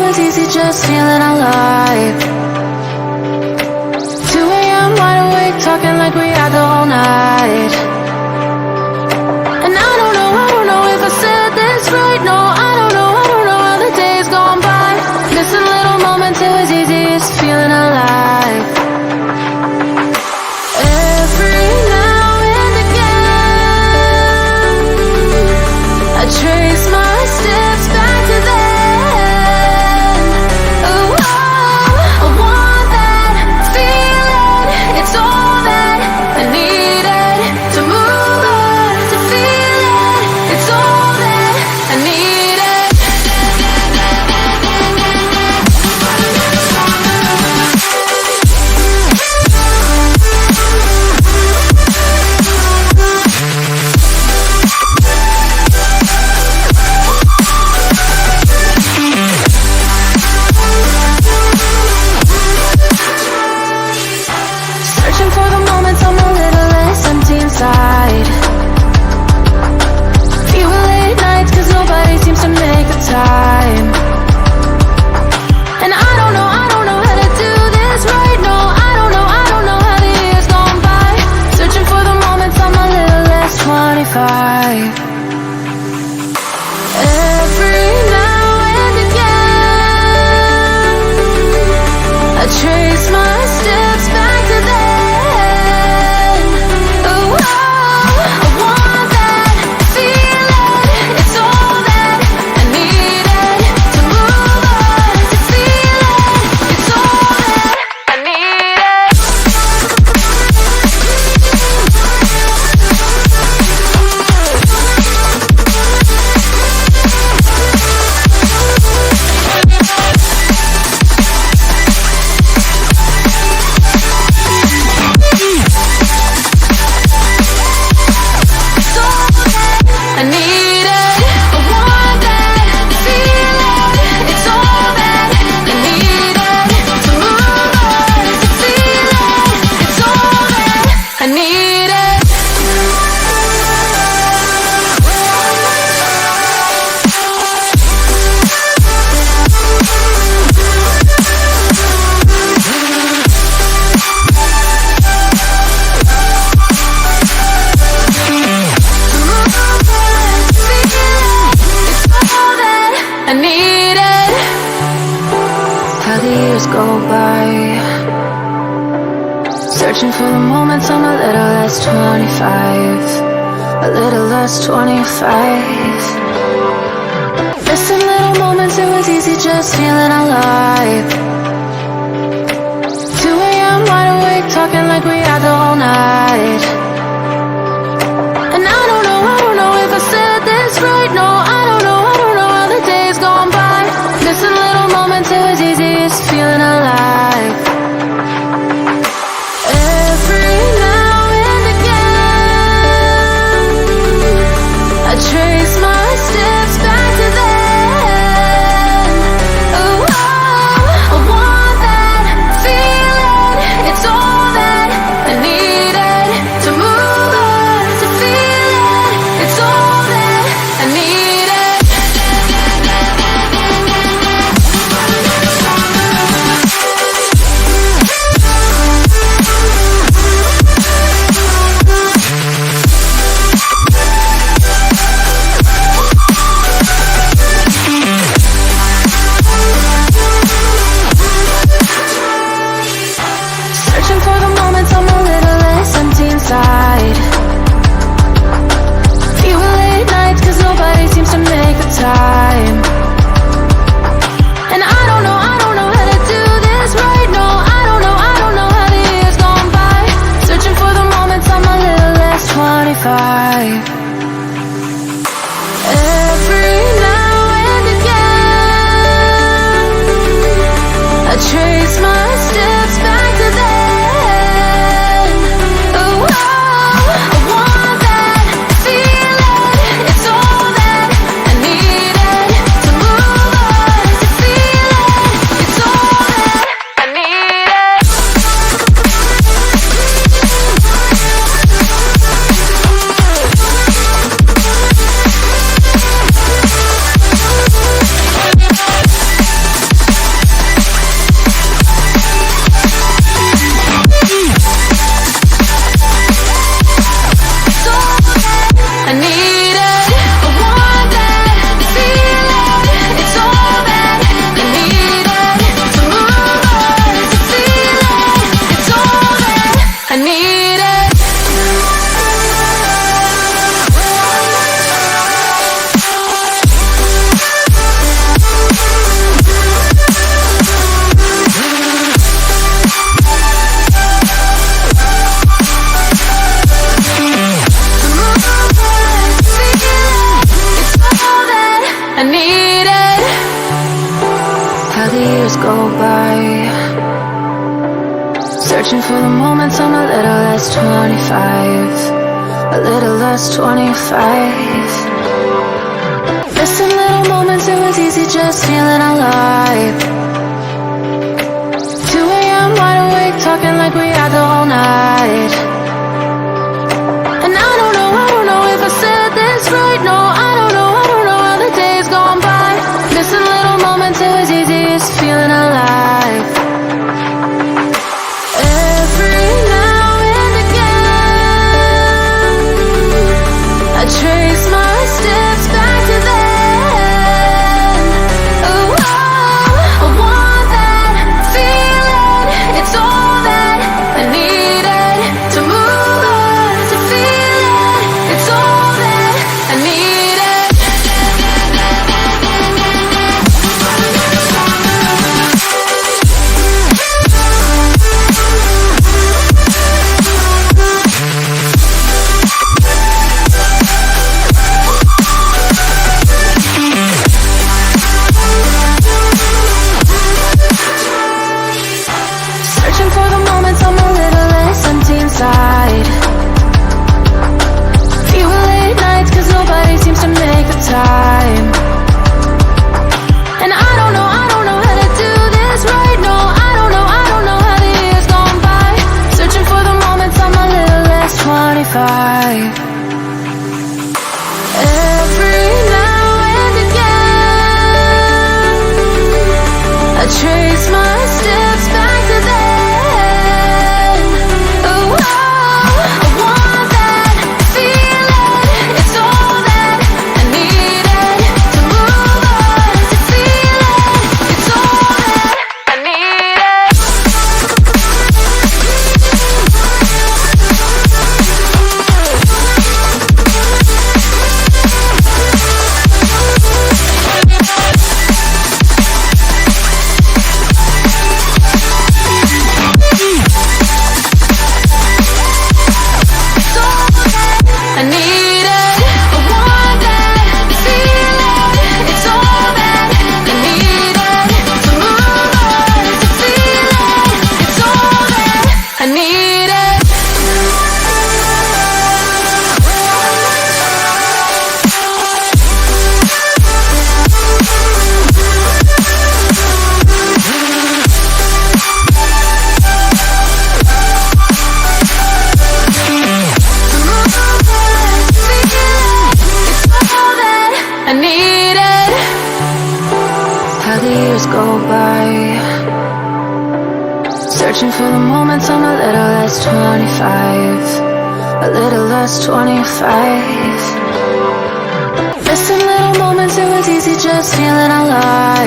was easy just feeling alive. 2 a.m. wide awake, talking like we had the whole night. And I don't know if I said this right. No, I don't know how the days gone by. Missing little moments, it was easy just feeling alive. Every now and again, I trace my steps back to then. Oh, I want that feeling. It's all that I needed to move on, to feel it. It's all that I needed. Searching for the moments I'm a little less empty inside. Fewer late nights cause nobody seems to make the time. And I don't know how to do this right. No, I don't know how the years gone by. Searching for the moments I'm a little less 25. Every now and again, I trace my steps back to then. Oh, I want that feeling. It's all that I needed to move on, to feel it. It's all that I needed. I need it. I want that feeling. It's all that I needed to move on, to feel it. It's all that I needed. I need it. How the years go by, searching for the moments I'm a little less 25, a little less 25. Missing little moments, it was easy just feeling alive. 2 a.m. wide awake, talking like we had the whole night. And I don't know if I said this right. No, I don't know how the days gone by. Missing little moments, it was easy just feeling alive. Every now and again, I trace my steps back to then. Oh, I want that feeling. It's all that I need. years go by, searching for the moments I'm a little less 25, a little less 25. Missing little moments, it was easy just feeling alive. 2 a.m. wide awake, talking like we had the whole night. And I don't know if I said this right. No, I don't know how the days gone by. Missing little moments, it was easy just feeling alive. Every now and again, I trace my steps back to then. Oh, I want that feeling. It's all that I needed to move on, to feel it. It's all that I needed. Searching for the moments I'm a little less empty inside. Fewer late nights cause nobody seems to make the time. And I don't know how to do this right. No, I don't know how the years gone by. Searching for the moments I'm a little less 25. Every now and again, I trace my steps back to then. Oh, I want that feeling. It's all that I needed to move on, to feel it. It's all that I needed. It's all that I needed. I want that feeling. It's all that I needed to move on, to feel it. It's all that I needed. I needed. How the years go by, searching for the moments I'm a little less 25, a little less 25. Missing little moments, it was easy just feeling alive.